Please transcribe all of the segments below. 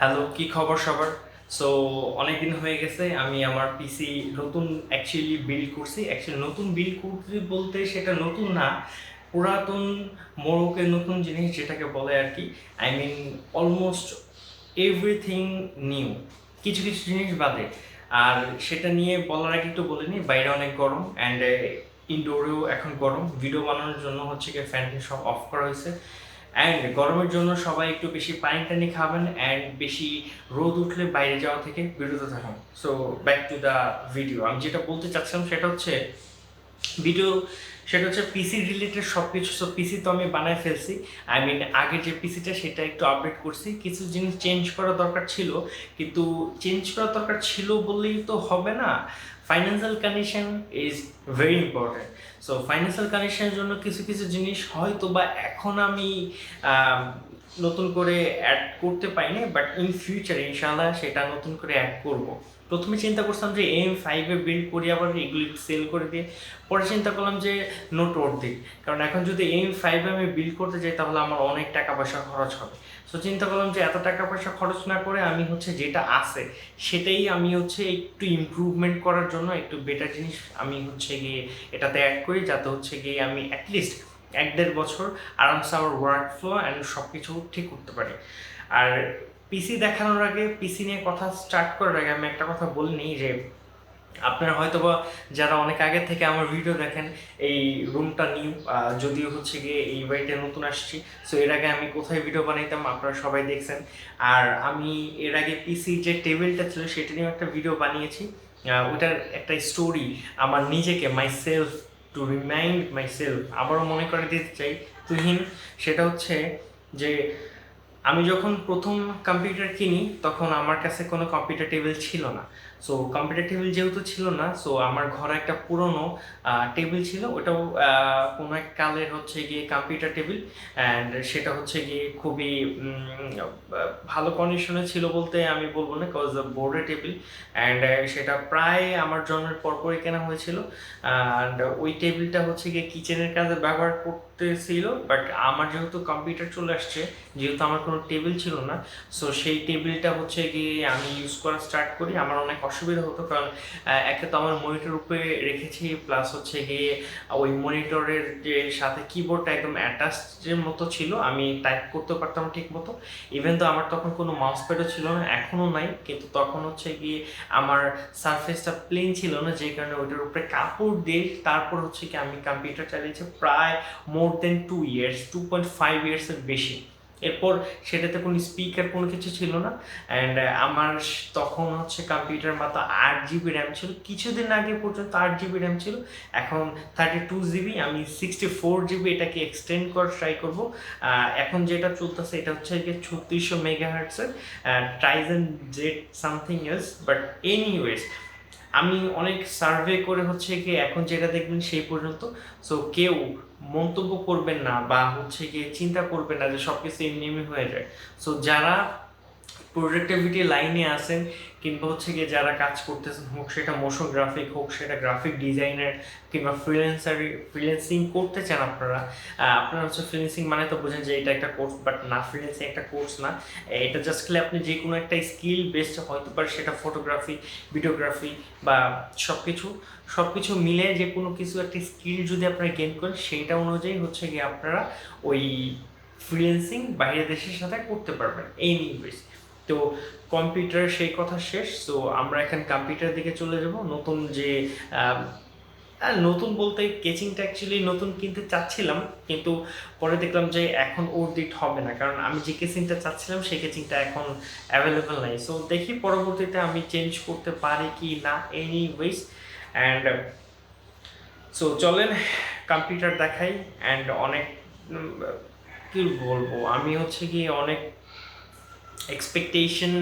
Hello, কি খবর সবার? সো অনেকদিন হয়ে গেছে আমি আমার পিসি নতুন অ্যাকচুয়ালি বিল্ড করছি। অ্যাকচুয়ালি নতুন বিল্ড করছি বলতে সেটা নতুন না, পুরাতন মোড়কে নতুন জিনিস যেটাকে বলে আর কি। I mean almost everything new, কিছু কিছু জিনিস বাদে। আর সেটা নিয়ে বলার আগে একটু বলে নিই, বাইরে অনেক গরম অ্যান্ড ইনডোরেও এখন গরম। ভিডিও বানানোর জন্য হচ্ছে কি ফ্যান সব অফ করা হয়েছে। অ্যান্ড গরমের জন্য সবাই একটু বেশি পানি টানি খাবেন অ্যান্ড বেশি রোদ উঠলে বাইরে যাওয়া থেকে বিরত থাকুন। So back to the video, আমি যেটা বলতে চাচ্ছিলাম সেটা হচ্ছে ভিডিও, সেটা হচ্ছে পিসি রিলেটেড সব কিছু। সো পিসি তো আমি বানায় ফেলছি। আই মিন আগের যে পিসিটা সেটা একটু আপডেট করছি, কিছু জিনিস চেঞ্জ করা দরকার ছিল, কিন্তু চেঞ্জ করা দরকার ছিল বললেই তো হবে না। Financial condition is very important. So financial কন্ডিশনের জন্য কিছু কিছু জিনিস হয়তো বা এখন আমি আম, নতুন করে অ্যাড করতে পারিনি, বাট ইন ফিউচার ইনশাল্লাহ সেটা নতুন করে অ্যাড করব। প্রথমে চিন্তা করছিলাম যে M5-এ বিল্ড করি, আবার এগুলি সেল করে দিয়ে। পরে চিন্তা করলাম যে নোট ওর দিক, কারণ এখন যদি M5-এ আমি বিল্ড করতে যাই তাহলে আমার অনেক টাকা পয়সা খরচ হবে। সো চিন্তা করলাম যে এত টাকা পয়সা খরচ না করে আমি হচ্ছে যেটা আছে সেটাই আমি হচ্ছে একটু ইমপ্রুভমেন্ট করার জন্য একটু বেটার জিনিস আমি হচ্ছে গিয়ে এটাতে অ্যাড করি, যাতে হচ্ছে গিয়ে আমি অ্যাটলিস্ট 1-1.5 বছর আরামসে আমার ওয়ার্ক ফ্লো অ্যান্ড সব কিছু ঠিক করতে পারি। আর পিসি দেখানোর আগে, পিসি নিয়ে কথা স্টার্ট করার আগে আমি একটা কথা বলে নিই যে আপনারা হয়তোবা যারা অনেক আগে থেকে আমার ভিডিও দেখেন, এই রুমটা নিউ, যদিও হচ্ছে গিয়ে এই বাড়িতে নতুন আসছি। সো এর আগে আমি কোথায় ভিডিও বানাইতাম আপনারা সবাই দেখছেন। আর আমি এর আগে পিসি যে টেবিলটা ছিল সেটা নিয়েও একটা ভিডিও বানিয়েছি। ওটার একটা স্টোরি আমার নিজেকে, my self, two remind my self আবারও মনে করে দিতে চাই তুহিন। সেটা হচ্ছে যে আমি যখন প্রথম কম্পিউটার কিনি তখন আমার কাছে কোনো কম্পিউটার টেবিল ছিল না। সো কম্পিউটার টেবিল যেহেতু ছিল না, সো আমার ঘরে একটা পুরনো টেবিল ছিল, ওটাও কোনো এক কালের হচ্ছে গিয়ে কম্পিউটার টেবিল। অ্যান্ড সেটা হচ্ছে গিয়ে খুবই ভালো কন্ডিশনে ছিল বলতে আমি বলবো না, কজ বোর্ডের টেবিল। অ্যান্ড সেটা প্রায় আমার জন্মের পরপরই কেনা হয়েছিল। অ্যান্ড ওই টেবিলটা হচ্ছে গিয়ে কিচেনের কাজে ব্যবহার করতেছিল, বাট আমার যেহেতু কম্পিউটার চলে আসছে, যেহেতু আমার কোনো টেবিল ছিল না, সো সেই টেবিলটা হচ্ছে গিয়ে আমি ইউজ করা স্টার্ট করি। আমার অনেক অসুবিধা হতো, কারণ একে তো আমার মনিটর উপরে রেখেছি, প্লাস হচ্ছে গিয়ে ওই মনিটরের যে সাথে কিবোর্ডটা একদম অ্যাটাচের মতো ছিল, আমি টাইপ করতে পারতাম ঠিক মতো। ইভেন তো আমার তখন কোনো মাউস প্যাডও ছিল না, এখনও নাই, কিন্তু তখন হচ্ছে গিয়ে আমার সারফেসটা প্লেন ছিল না, যে কারণে ওইটার উপরে কাপড় দিয়ে তারপর হচ্ছে কি আমি কম্পিউটার চালিয়েছি প্রায় মোর দেন 2 ইয়ার্স, 2.5 ইয়ার্সের বেশি। এরপর সেটাতে কোনো স্পিকার কোনো কিছু ছিল না। অ্যান্ড আমার তখন হচ্ছে কম্পিউটার মাত্র 8 জিবি র্যাম ছিল, কিছুদিন আগে পর্যন্ত 8 জিবি র্যাম ছিল। এখন 32 জিবি, আমি 64 জিবি এটাকে এক্সটেন্ড করার ট্রাই করবো। এখন যেটা চলতেছে এটা হচ্ছে গিয়ে 3600 মেগাহার্টসের Trident Z something else, but anyways আমি অনেক সার্ভে করে হচ্ছে কি এখন যেটা দেখবেন সেই পর্যন্ত। সো কেউ মন্তব্য করবেন না বা হচ্ছে গিয়ে চিন্তা করবেন না যে সব কিছু এমনি এমনি হয়ে যায়। সো যারা প্রোডাক্টিভিটি লাইনে আছেন, কিংবা হচ্ছে গিয়ে যারা কাজ করতেছেন, হোক সেটা মোশন গ্রাফিক, হোক সেটা গ্রাফিক ডিজাইনার, কিংবা ফ্রিল্যান্সিং করতে চান আপনারা। আপনারা হচ্ছে ফ্রিল্যান্সিং মানে তো বোঝেন যে এটা একটা কোর্স, বাট না, ফ্রিল্যান্সিং একটা কোর্স না। এটা জাস্ট খালি আপনি যে কোনো একটা স্কিল বেসড, হয়তো পারে সেটা ফটোগ্রাফি, ভিডিওগ্রাফি বা সব কিছু মিলে যে কোনো কিছু একটা স্কিল যদি আপনারা গেইন করেন, সেইটা অনুযায়ী হচ্ছে গিয়ে আপনারা ওই ফ্রিল্যান্সিং বাইরের দেশের সাথে করতে পারবেন এই নিউজ। তো কম্পিউটার সেই কথা শেষ। সো আমরা এখন কম্পিউটার দিকে চলে যাব। নতুন যে নতুন বলতে কেচিংটা অ্যাকচুয়ালি নতুন কিনতে চাচ্ছিলাম, কিন্তু পরে দেখলাম যে এখন ওর দিট হবে না, কারণ আমি যে কেচিংটা চাচ্ছিলাম সেই কেচিংটা এখন অ্যাভেলেবেল নাই। সো দেখি পরবর্তীতে আমি চেঞ্জ করতে পারি কি না, এনিওয়েজ। অ্যান্ড সো চলেন কম্পিউটার দেখাই। অ্যান্ড অনেক কি বলবো, আমি হচ্ছে কি অনেক এক্সপেকটেশন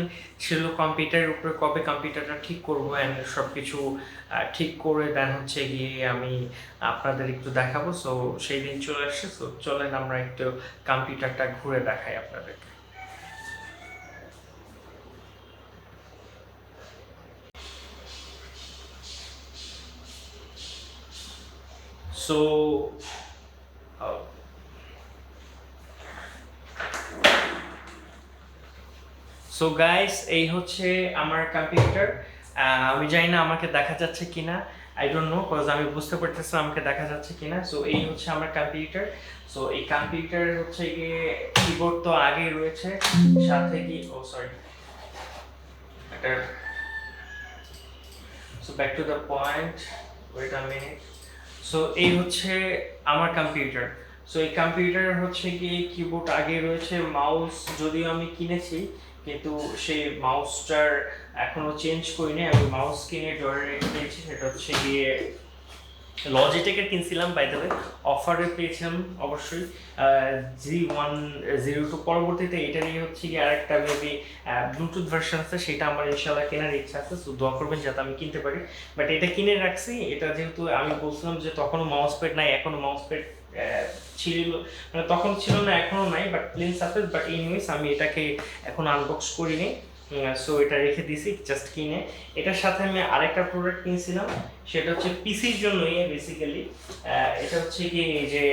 ছিল কম্পিউটারের উপরে, কবে কম্পিউটারটা ঠিক করবো অ্যান্ড সব কিছু ঠিক করে দেন হচ্ছে গিয়ে আমি আপনাদের একটু দেখাবো। সো সেই দিন চলে আসছে। সো চলেন আমরা একটু কম্পিউটারটা ঘুরে দেখাই আপনাদেরকে। সো সো গাইস, এই হচ্ছে আমার কম্পিউটার। আমি জানি না আমাকে দেখা যাচ্ছে কিনা, আই ডোন্ট নো, কজ আমি বুঝতে পারতেছি না আমাকে দেখা যাচ্ছে কিনা। সো এই হচ্ছে আমার কম্পিউটার। সো এই কম্পিউটার হচ্ছে গিয়ে কিবোর্ড তো আগেই রয়েছে, সাথে কি ও সরি এটা, so back to the point, wait a minute. So এই হচ্ছে আমার কম্পিউটার। সো এই কম্পিউটার হচ্ছে কি কিবোর্ড আগে রয়েছে, মাউস যদিও আমি কিনেছি কিন্তু সেই মাউসটার এখনো চেঞ্জ করিনি। আমি মাউস কিনে ড্রয়ারে রেখে দিয়েছি, সেটা হচ্ছে গিয়ে লজিটেকের কিনছিলাম, বাই দ্য ওয়ে অফারে পেয়েছিলাম অবশ্যই G102। পরবর্তীতে এটা নিয়ে হচ্ছে কি আরেকটা মেবি ব্লুটুথ ভার্সন আছে, সেটা আমার ইনশাল্লাহ কেনার ইচ্ছা আছে। সো দোয়া করবেন যাতে আমি কিনতে পারি। বাট এটা কিনে রাখছি, এটা যেহেতু আমি বলছিলাম যে তখনও মাউস প্যাড নাই, এখনো মাউস প্যাড ছিল, মানে তখন ছিল না এখনো নাই, but plane surface. But anyways আমি এটাকে এখন আনবক্স করিনি, সো এটা রেখে দিছি জাস্ট কিনে। এটার সাথে আমি আরেকটা প্রোডাক্ট কিনছিলাম, সেটা হচ্ছে পিসির জন্যই বেসিক্যালি। এটা হচ্ছে কি যে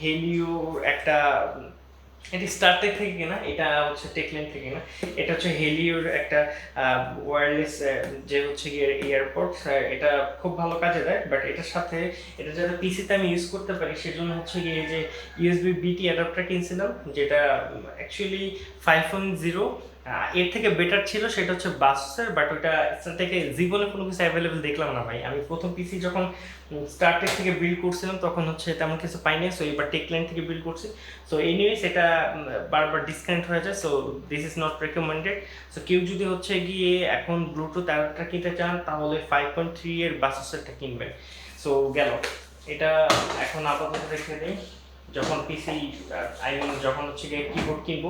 হেলিও একটা, এটি স্টারটেক থেকে কেনা, এটা হচ্ছে টেকল্যান্ড থেকে কেনা। এটা হচ্ছে হেলিওর একটা ওয়্যারলেস যে হচ্ছে গিয়ে এয়ারপডস। এটা খুব ভালো কাজে দেয়, বাট এটার সাথে এটা যাতে পিসিতে আমি ইউজ করতে পারি সেজন্য হচ্ছে গিয়ে যে ইউএসবি বিটি অ্যাডাপ্টার কিনছিলাম, যেটা অ্যাকচুয়ালি 5.0। এর থেকে বেটার ছিল, সেটা হচ্ছে বাসের, বাট ওটা থেকে জীবনে কোনো কিছু অ্যাভেলেবেল দেখলাম না ভাই। আমি প্রথম পিসি যখন স্টারটেক থেকে বিল্ড করছিলাম তখন হচ্ছে তেমন কিছু পাইনি, সো এবার টেকল্যান্ড থেকে বিল্ড করছি। সো এনিওয়েজ এটা বারবার ডিসকানেক্ট হয়ে যায়, so this is not recommended. So কেউ যদি হচ্ছে গিয়ে এখন ব্লুটুথ অ্যাডাপ্টার কিনতে চান তাহলে 5.3 এর বাসেরটা কিনবেন। সো গেল এটা, এখন আপাতত রেখে দিই। যখন পিসি আই মিন যখন হচ্ছে গিয়ে কিবোর্ড কিনবো,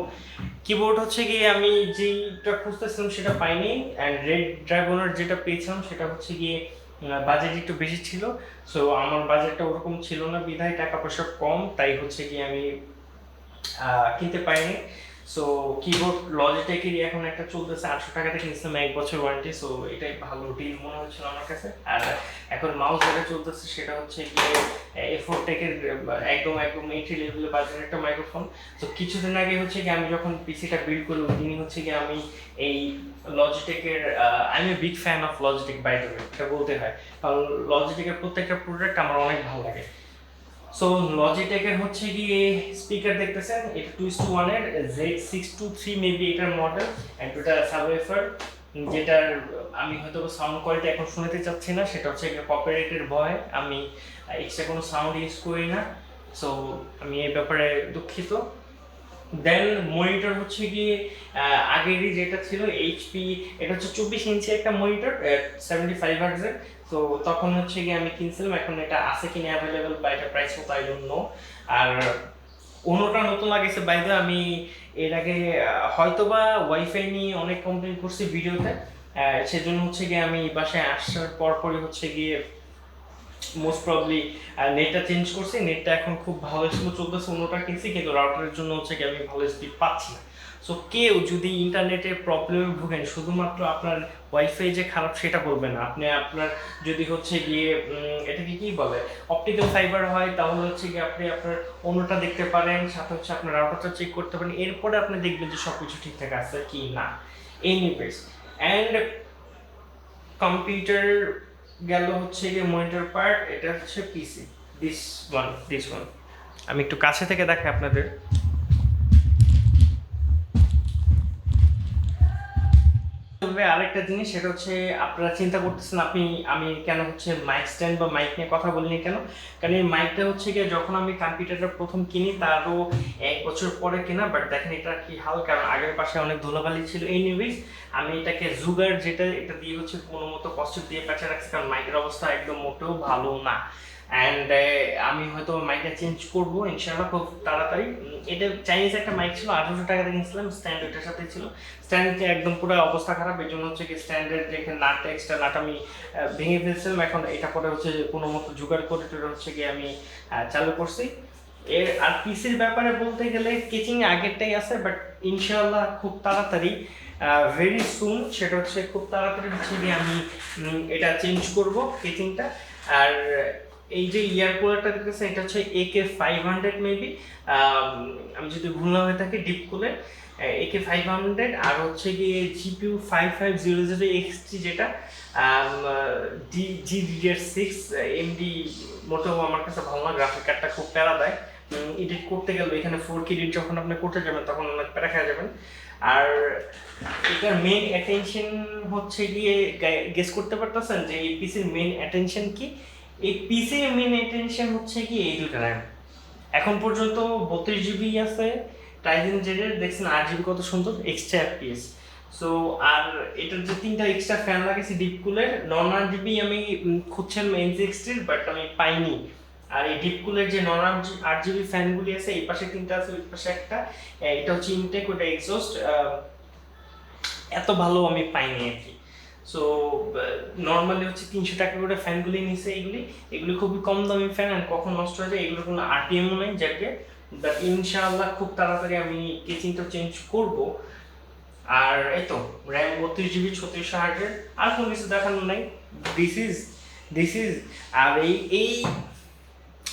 কিবোর্ড হচ্ছে গিয়ে আমি যেটা খুঁজতেছিলাম সেটা পাইনি। অ্যান্ড রেড ড্রাগনের যেটা পেয়েছিলাম সেটা হচ্ছে গিয়ে বাজেট একটু বেশি ছিল। সো আমার বাজেটটা ওরকম ছিল না, বিধায় টাকা পয়সা কম, তাই হচ্ছে গিয়ে আমি কিনতে পারিনি। সো কিবোর্ড লজিটেকেরই এখন একটা চলতেছে, 800 টাকাতে কিনছিলাম, 1 বছর ওয়ারেন্টি। সো এটাই ভালো ডিল মনে হচ্ছিল আমার কাছে। আর এখন মাউস যেটা চলতেছে সেটা হচ্ছে গিয়ে এফোর টেকের একদম একদম এন্ট্রি লেভেলের বাজারের একটা মাইক্রোফোন। তো কিছুদিন আগে হচ্ছে গিয়ে আমি যখন পিসিটা বিল্ড করি ওই দিনই হচ্ছে গিয়ে আমি এই লজিটেকের, I am a big fan of Logitech by the way, এটা বলতে হয়, কারণ লজিটেকের প্রত্যেকটা প্রোডাক্ট আমার অনেক ভালো লাগে। সো লজিটেকের হচ্ছে গিয়ে স্পিকার দেখতেছেন, এটা 2:1 এর Z623 মেবি এটার মডেল, অ্যান্ড এটা সাবওয়েফার, যেটার আমি হয়তো সাউন্ড কোয়ালিটি এখন শুনতে চাচ্ছি না, সেটা হচ্ছে একটা কপিরাইটের ভয় আমি এক্সট্রা কোনো সাউন্ড ইউজ করি না। সো আমি এই ব্যাপারে দুঃখিত। দেন মনিটর হচ্ছে গিয়ে আগেরই যেটা ছিল এইচপি, এটা হচ্ছে 24 ইঞ্চি একটা মনিটর, 75 হার্টজের। তো তখন হচ্ছে গিয়ে আমি কিনছিলাম, এখন এটা আছে কিনা অ্যাভেলেবেল বা এটা প্রাইস মতো আই ডোন্ট নো। আর অন্যটা নতুন লাগেছে বাইরে, আমি এর আগে হয়তোবা ওয়াইফাই নিয়ে অনেক কমপ্লেন করছি ভিডিওতে, সেজন্য হচ্ছে গিয়ে আমি বাসায় আসার পরই হচ্ছে গিয়ে মোস্ট প্রবলি নেটটা চেঞ্জ করছি। নেটটা এখন খুব ভালো স্পিড চলতেছে, অন্যটা কিনছি কিন্তু রাউটারের জন্য হচ্ছে কি আমি ভালো স্পিড পাচ্ছি না। সো কেউ যদি ইন্টারনেটে প্রবলেমে ভুগেন, শুধুমাত্র আপনার ওয়াইফাই যে খারাপ সেটা বলবেন না, আপনি আপনার যদি হচ্ছে গিয়ে এটাকে কি বলে অপটিক্যাল ফাইবার হয় তাহলে হচ্ছে গিয়ে আপনি আপনার অন্যটা দেখতে পারেন, সাথে হচ্ছে আপনার রাউটারটা চেক করতে পারেন, এরপরে আপনি দেখবেন যে সব কিছু ঠিকঠাক আছে কি না। এনিওয়েজ, অ্যান্ড কম্পিউটার গেল হচ্ছে গিয়ে মনিটর পার্ট, এটা হচ্ছে পিসি, দিস ওয়ান আমি একটু কাছে থেকে দেখাই আপনাদের। তবে আরেকটা জিনিস, সেটা হচ্ছে আপনারা চিন্তা করতেছেন আমি কেন হচ্ছে মাইক স্ট্যান্ড বা মাইক নিয়ে কথা বলিনি কেন, কারণ এই মাইকটা হচ্ছে গিয়ে যখন আমি কম্পিউটারটা প্রথম কিনি তারও 1 বছর পরে কেনা, বাট দেখেন এটা কি হাল, কারণ আগের পাশে অনেক ধুলাবালি ছিল। এই নিউজ আমি এটাকে জুগার যেটা এটা দিয়ে হচ্ছে কোনো মতো কষ্ট দিয়ে পেঁচা রাখছি, কারণ মাইকের অবস্থা একদম মোটেও ভালো না। অ্যান্ড আমি হয়তো মাইকটা চেঞ্জ করবো ইনশাআল্লাহ খুব তাড়াতাড়ি। এটা চাইনিজ একটা মাইক ছিল, 1800 টাকাতে কিনছিলাম, স্ট্যান্ড ওইটার সাথে ছিল। স্ট্যান্ডে একদম পুরো অবস্থা খারাপ, এই জন্য হচ্ছে কি স্ট্যান্ডের রেখে নাটটা এক্সট্রা নাট আমি ভেঙে ফেলছিলাম। এখন এটা পরে হচ্ছে কোনো মতো জোগাড় করে টোরে হচ্ছে গিয়ে আমি চালু করছি। এর আর পিসির ব্যাপারে বলতে গেলে কেচিং আগেরটাই আছে, বাট ইনশাআল্লাহ খুব তাড়াতাড়ি ভেরি সুন, সেটা হচ্ছে খুব তাড়াতাড়ি হচ্ছে গিয়ে আমি এটা চেঞ্জ করব কেচিংটা। আর এই যে ইয়ার কুলারটা দেখতেছেন এটা হচ্ছে AK500 মেবি, আমি যদি ভুল না হয়ে থাকি ডিপ কুলার। AK500 আর হচ্ছে গিয়ে GPU 5500XT যেটা GDDR6 এমডি মোটেও আমার কাছে ভালো না, গ্রাফিক কার্ডটা খুব প্যারা দেয় এডিট করতে গেলে। এখানে 4K এডিট যখন আপনি করতে যাবেন তখন অনেক প্যারা খেয়ে যাবেন। আর এটার মেইন অ্যাটেনশন হচ্ছে গিয়ে গেস করতে পারতেছেন যে এই পিসির মেইন অ্যাটেনশন কি? এই পিসির মেইন অ্যাটেনশন হচ্ছে কি এই দুটো র্যাম। এখন পর্যন্ত 32GB আছে টাইজেন জেডের, দেখছেন 8GB কত সুন্দর এক্সট্রা FPS। সো আর এটার যে 3টা এক্সট্রা ফ্যান লাগাইছি ডিপ কুলের, 9GB আমি খুঁজছিলাম NZXT-র বাট আমি পাইনি। আর এই ডিপ কুলের যে 8GB ফ্যানগুলি আছে, এই পাশে 3টা আছে, ওই পাশে একটা, এটা হচ্ছে ইনটেক, ওটা এক্সস্ট, এত ভালো আমি পাইনি আর কি। সো নর্মালি হচ্ছে 300 টাকা করে ফ্যানগুলি নিছে। এগুলি খুবই কম দামি ফ্যান, আর কখন নষ্ট হয়ে যায় এগুলোর কোনো আরপিএমও নেই যাকে, বাট ইনশাআল্লাহ খুব তাড়াতাড়ি আমি কেচিংটা চেঞ্জ করব। আর এই তো র্যাম 32GB 3600 আর কোনো কিছু দেখানোর নাই। দিস ইজ আর এই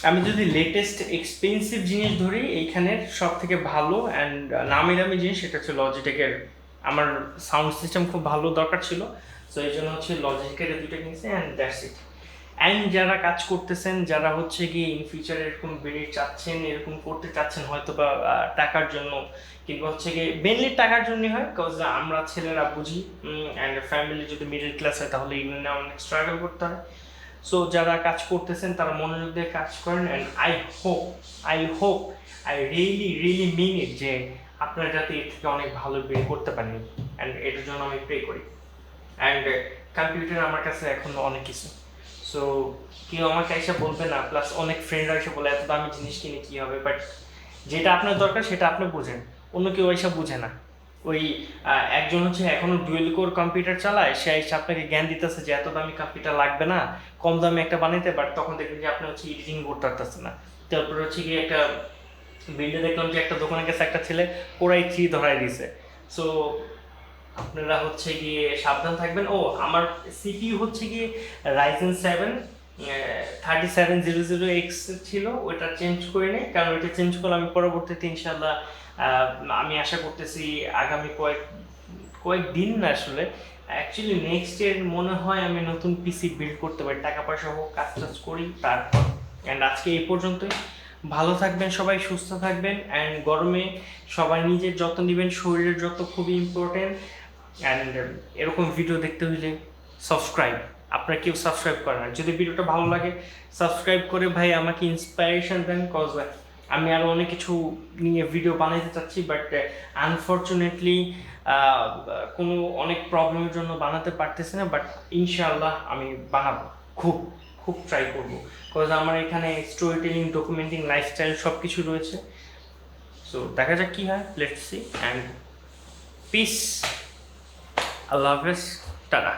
আমি যদি লেটেস্ট এক্সপেন্সিভ জিনিস ধরি, এইখানের সব থেকে ভালো অ্যান্ড নামি দামি জিনিস সেটা হচ্ছে লজিটেকের। আমার সাউন্ড সিস্টেম খুব ভালো দরকার ছিল, সো এই জন্য হচ্ছে লজিটেকের দুটো কিনছি অ্যান্ড দ্যাটস ইট। অ্যান্ড যারা কাজ করতেছেন, যারা হচ্ছে গিয়ে ইন ফিউচারে এরকম বেরিয়ে চাচ্ছেন, এরকম করতে চাচ্ছেন হয়তো বা টাকার জন্য, কিংবা হচ্ছে গিয়ে মেনলি টাকার জন্যই হয়, বিকজ আমরা ছেলেরা বুঝি অ্যান্ড ফ্যামিলি যদি মিডল ক্লাস হয় তাহলে এগুলো নিয়ে অনেক স্ট্রাগল করতে হয়। সো যারা কাজ করতেছেন তারা মনোযোগ দিয়ে কাজ করেন, অ্যান্ড আই রিয়েলি মিন ইট যে আপনারা যাতে এর থেকে অনেক ভালো বের করতে পারেন, অ্যান্ড এটার জন্য আমি প্রে করি। অ্যান্ড কম্পিউটার আমার কাছে এখন অনেক কিছু, সো কেউ আমাকে এসে বলবে না, প্লাস অনেক ফ্রেন্ডরা এসে বলে এত দামি জিনিস কিনে কী হবে, বাট যেটা আপনার দরকার সেটা আপনি বুঝেন, অন্য কেউ এসে বুঝে না। ওই একজন হচ্ছে এখনো ডুয়েল কোর কম্পিউটার চালায়, সে এসে আপনাকে জ্ঞান দিতেছে যে এত দামি কম্পিউটার লাগবে না, কম দামে একটা বানাইতে, বাট তখন দেখবেন যে আপনি হচ্ছে এডিটিং করতে পারতেছে না। তারপরে হচ্ছে গিয়ে একটা বিল্ডে দেখলাম যে একটা দোকানের কাছে একটা ছেলে কোরাই 3 ধরাই দিয়েছে। সো আপনারা হচ্ছে গিয়ে সাবধান থাকবেন। ও আমার সিপিইউ হচ্ছে গিয়ে Ryzen 7 3700X ছিল, ওইটা চেঞ্জ করে নেই, কারণ ওইটা চেঞ্জ করলে আমি পরবর্তীতে ইনশাল্লাহ আমি আশা করতেছি আগামী কয়েকদিন না, আসলে অ্যাকচুয়ালি নেক্সট ইয়ার মনে হয় আমি নতুন পিসি বিল্ড করতে পারি, টাকা পয়সা হোক, কাজ টাজ করি তারপর। অ্যান্ড আজকে এই পর্যন্তই। ভালো থাকবেন সবাই, সুস্থ থাকবেন, অ্যান্ড গরমে সবাই নিজের যত্ন নেবেন, শরীরের যত্ন খুবই ইম্পর্টেন্ট। অ্যান্ড এরকম ভিডিও দেখতে হলে সাবস্ক্রাইব, আপনারা কেউ সাবস্ক্রাইব করেন না, যদি ভিডিওটা ভালো লাগে সাবস্ক্রাইব করে ভাই আমাকে ইন্সপাইরেশন দেন, কজ আমি আরও অনেক কিছু নিয়ে ভিডিও বানাইতে চাচ্ছি, বাট আনফর্চুনেটলি কোনো অনেক প্রবলেমের জন্য বানাতে পারতেছি না, বাট ইনশাআল্লাহ আমি বানাবো, খুব খুব ট্রাই করবো, কজ আমার এখানে স্টোরি টেলিং, ডকুমেন্টিং, লাইফস্টাইল সব কিছু রয়েছে। সো দেখা যাক কী হয়, লেটস সি, অ্যান্ড পিস, আল্লাহ হাফেজ, টাটা।